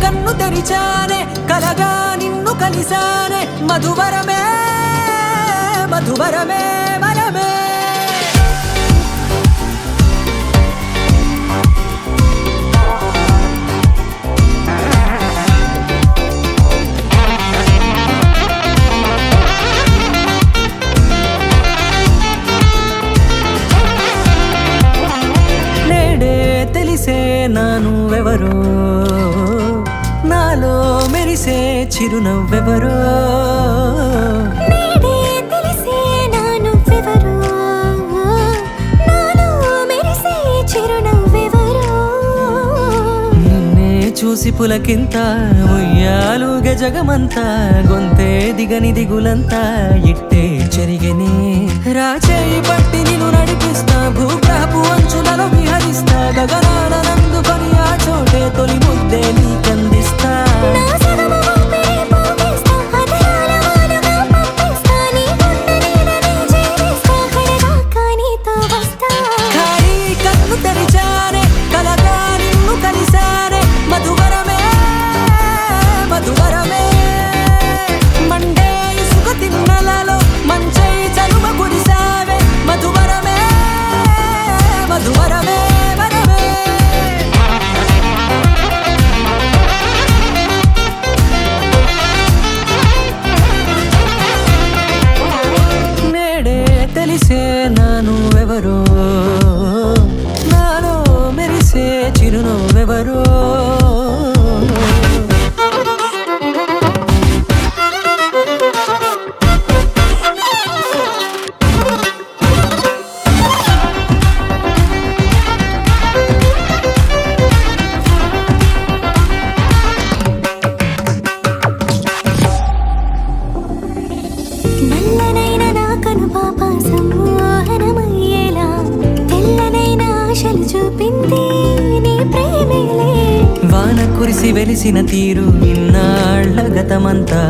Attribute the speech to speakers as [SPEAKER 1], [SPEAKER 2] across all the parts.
[SPEAKER 1] కన్ను తెరిచానే కలగా నిన్ను కలిసానే మధువరమే మధువరమే మనమే తెలిసే నానువెవరో నాలో మెరిసే చిరునవ్వెవరో
[SPEAKER 2] తెలిసే నానువెవరో నాలో మెరిసే చిరునవ్వెవరో
[SPEAKER 1] నిన్నే చూసి పులకింత ఉయ్యాలుగ జగమంతా గొంతే దిగని దిగులంతా ఇట్టే చెరిగెనే రాచేయి పట్టి నిన్ను నడిపిస్తా భూగ్రహపు అంచులలో విహరిస్తా గగనాన నందుకొని ఆ చోటే తొలి ముద్దే నీకందిస్తా ఖాళీ కన్ను తెరిచానే కలగా నిన్ను కలిసానే మధువరమే మధువరమే మండే ఇసుక తిన్నలలో మంచై చలువ కురిసావే మధువరమే మధువరమే వరమే నేడే తెలిసే నానువెవరో నాలో మెరిసే చిరునవ్వెవరో
[SPEAKER 2] నల్లనైన నా కనుపాప సమ్మోహనమయ్యేలా తెల్లనైన ఆశలు చూపింది నీ ప్రేమేలే
[SPEAKER 1] వాన కురిసి వెలిసిన తీరు ఇన్నాళ్ల గతమంతా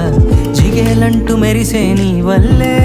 [SPEAKER 1] జిగేలంటూ మెరిసే నీ వల్లే